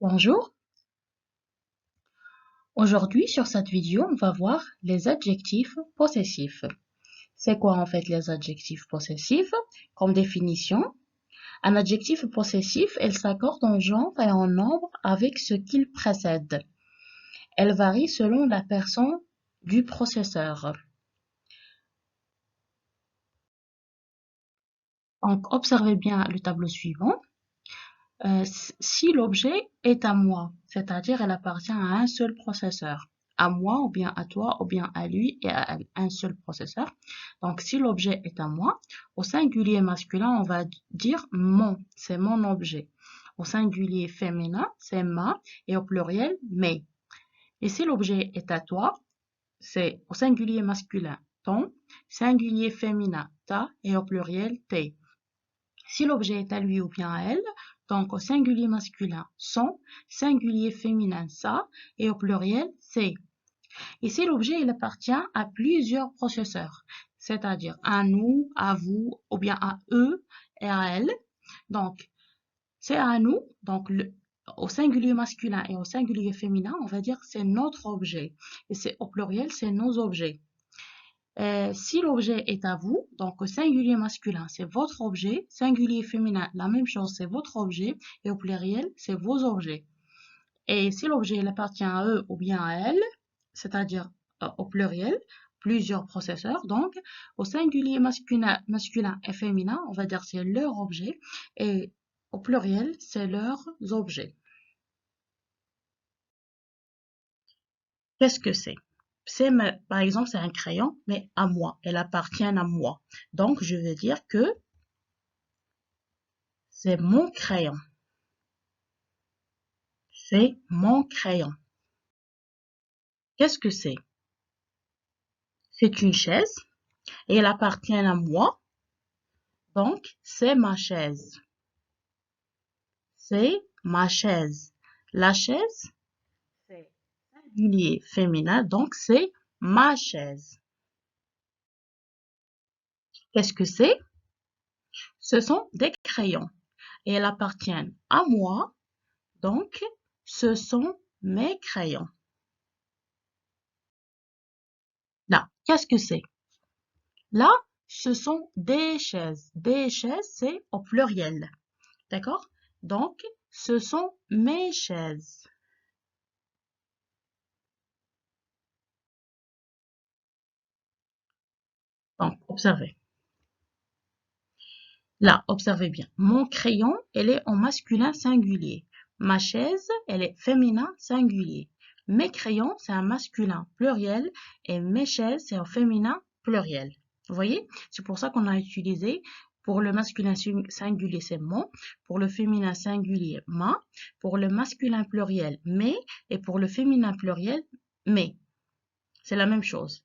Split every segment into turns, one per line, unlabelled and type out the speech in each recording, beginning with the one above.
Bonjour, aujourd'hui sur cette vidéo, on va voir les adjectifs possessifs. C'est quoi en fait les adjectifs possessifs? Comme définition, un adjectif possessif, elle s'accorde en genre et en nombre avec ce qu'il précède. Elle varie selon la personne du possesseur. Donc, observez bien le tableau suivant. Si l'objet est à moi, c'est-à-dire elle appartient à un seul processeur, à moi ou bien à toi ou bien à lui et à elle, un seul processeur. Donc si l'objet est à moi, au singulier masculin, on va dire mon, c'est mon objet. Au singulier féminin, c'est ma et au pluriel mes. Et si l'objet est à toi, c'est au singulier masculin ton, singulier féminin ta et au pluriel tes. Si l'objet est à lui ou bien à elle, donc au singulier masculin son, singulier féminin sa et au pluriel c'est. Et si l'objet il appartient à plusieurs processeurs, c'est-à-dire à nous, à vous ou bien à eux et à elles, donc c'est à nous, donc au singulier masculin et au singulier féminin, on va dire c'est notre objet. Et c'est au pluriel, c'est nos objets. Si l'objet est à vous, donc au singulier masculin, c'est votre objet, singulier féminin, la même chose, c'est votre objet, et au pluriel, c'est vos objets. Et si l'objet appartient à eux ou bien à elles, c'est-à-dire au pluriel, plusieurs processeurs, donc au singulier masculin et féminin, on va dire c'est leur objet, et au pluriel, c'est leurs objets. Qu'est-ce que c'est? Par exemple, c'est un crayon, mais à moi. Elle appartient à moi. Donc, je vais dire que c'est mon crayon. C'est mon crayon. Qu'est-ce que c'est? C'est une chaise et elle appartient à moi. Donc, c'est ma chaise. C'est ma chaise. La chaise, c'est singulier féminin, donc c'est ma chaise. Qu'est-ce que c'est? Ce sont des crayons et elles appartiennent à moi. Donc, ce sont mes crayons. Là, qu'est-ce que c'est? Là, ce sont des chaises. Des chaises, c'est au pluriel. D'accord? Donc, ce sont mes chaises. Donc, observez. Là, observez bien. Mon crayon, elle est en masculin singulier. Ma chaise, elle est féminin singulier. Mes crayons, c'est un masculin pluriel et mes chaises, c'est un féminin pluriel. Vous voyez? C'est pour ça qu'on a utilisé pour le masculin singulier, c'est mon, pour le féminin singulier, ma, pour le masculin pluriel, mes, et pour le féminin pluriel, mes. C'est la même chose.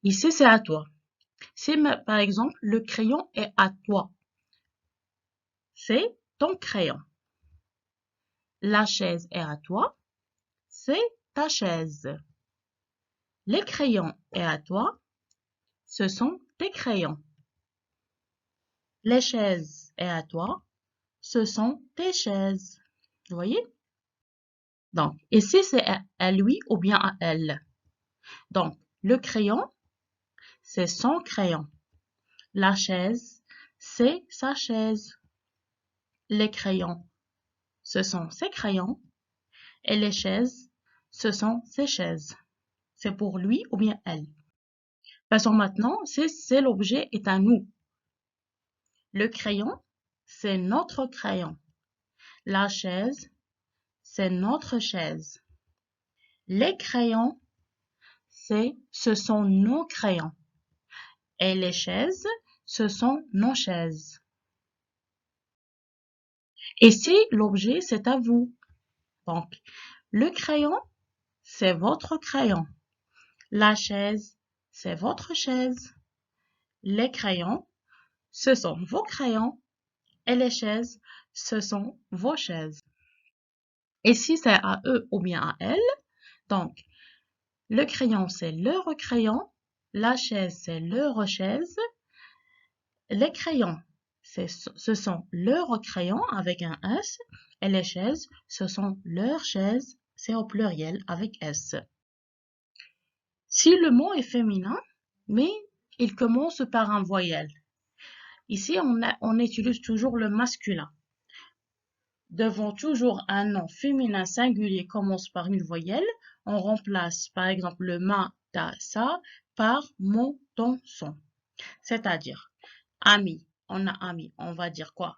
Ici, c'est à toi. Si, par exemple, le crayon est à toi, c'est ton crayon. La chaise est à toi, c'est ta chaise. Les crayons est à toi, ce sont tes crayons. Les chaises est à toi, ce sont tes chaises. Vous voyez? Donc, ici, c'est à lui ou bien à elle. Donc, le crayon, c'est son crayon. La chaise, c'est sa chaise. Les crayons, ce sont ses crayons. Et les chaises, ce sont ses chaises. C'est pour lui ou bien elle. Passons maintenant, c'est l'objet est à nous. Le crayon, c'est notre crayon. La chaise, c'est notre chaise. Les crayons, ce sont nos crayons. Et les chaises, ce sont nos chaises. Et si l'objet, c'est à vous. Donc, le crayon, c'est votre crayon. La chaise, c'est votre chaise. Les crayons, ce sont vos crayons. Et les chaises, ce sont vos chaises. Et si c'est à eux ou bien à elles, donc, le crayon, c'est leur crayon. La chaise, c'est leur chaise. Les crayons, ce sont leurs crayons avec un S. Et les chaises, ce sont leurs chaises, c'est au pluriel avec S. Si le mot est féminin, mais il commence par un voyelle. Ici, on utilise toujours le masculin. Devant toujours un nom féminin singulier commence par une voyelle, on remplace par exemple le ma, ta, sa par mon, ton, son. C'est-à-dire, ami, on a ami, on va dire quoi?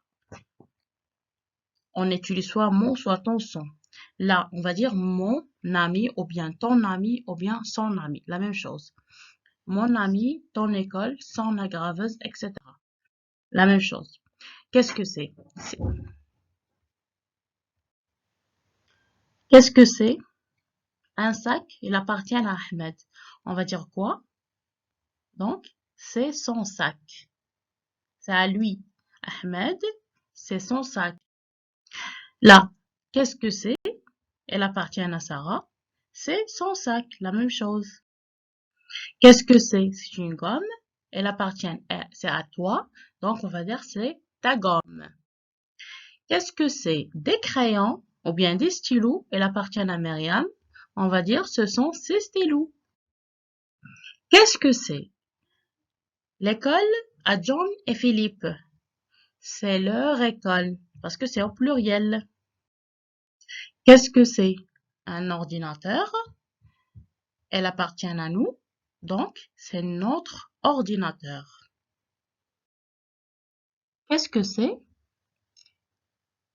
On utilise soit mon, soit ton, son. Là, on va dire mon ami ou bien ton ami ou bien son ami. La même chose. Mon ami, ton école, son aggraveuse, etc. La même chose. Qu'est-ce que c'est? Qu'est-ce que c'est? Un sac, il appartient à Ahmed. On va dire quoi? Donc, c'est son sac. C'est à lui. Ahmed, c'est son sac. Là, qu'est-ce que c'est? Elle appartient à Sarah. C'est son sac. La même chose. Qu'est-ce que c'est? C'est une gomme. Elle appartient c'est à toi. Donc, on va dire c'est ta gomme. Qu'est-ce que c'est? Des crayons ou bien des stylos. Elle appartient à Myriam. On va dire ce sont ses stylos. Qu'est-ce que c'est? L'école à John et Philippe. C'est leur école parce que c'est au pluriel. Qu'est-ce que c'est? Un ordinateur. Elle appartient à nous. Donc, c'est notre ordinateur. Qu'est-ce que c'est?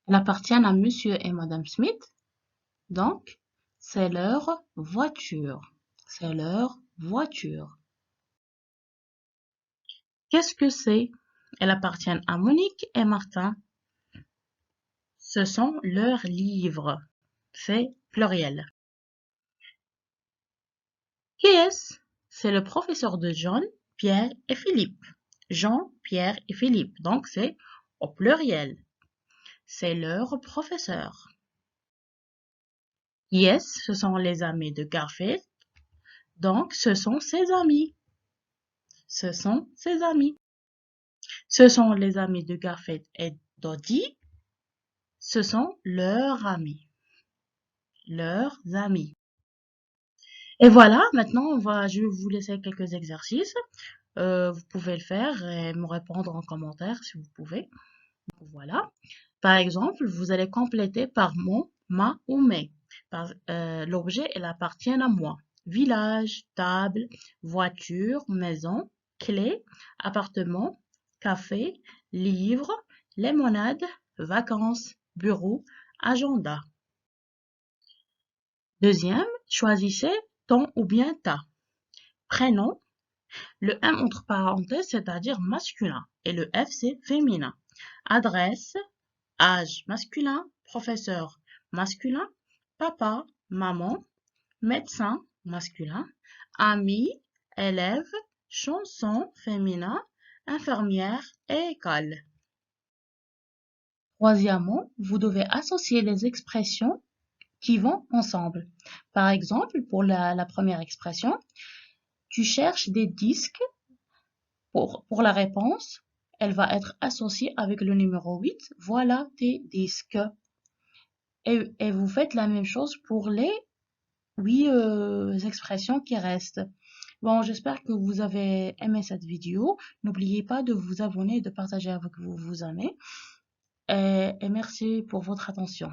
Elle appartient à Monsieur et Madame Smith. Donc, c'est leur voiture. C'est leur voiture. Qu'est-ce que c'est? Elle appartient à Monique et Martin. Ce sont leurs livres. C'est pluriel. Qui est-ce? C'est le professeur de John, Pierre et Philippe. Jean, Pierre et Philippe. Donc, c'est au pluriel. C'est leur professeur. Yes, ce sont les amis de Garfield. Donc, ce sont ses amis. Ce sont ses amis. Ce sont les amis de Garfield et Dodie. Ce sont leurs amis. Leurs amis. Et voilà, maintenant, je vais vous laisser quelques exercices. Vous pouvez le faire et me répondre en commentaire si vous pouvez. Voilà. Par exemple, vous allez compléter par mon, ma ou mes. L'objet, il appartient à moi. Village, table, voiture, maison, clé, appartement, café, livre, limonade, vacances, bureau, agenda. Deuxième, choisissez ton ou bien ta. Prénom, le M entre parenthèses, c'est-à-dire masculin, et le F, c'est féminin. Adresse, âge masculin, professeur masculin, papa, maman, médecin masculin, ami, élève, chanson féminin, infirmière et école. Troisièmement, vous devez associer les expressions qui vont ensemble. Par exemple, pour la première expression, tu cherches des disques. Pour la réponse, elle va être associée avec le numéro 8. Voilà tes disques. Et vous faites la même chose pour les 8 expressions qui restent. Bon, j'espère que vous avez aimé cette vidéo. N'oubliez pas de vous abonner et de partager avec vos amis. Et merci pour votre attention.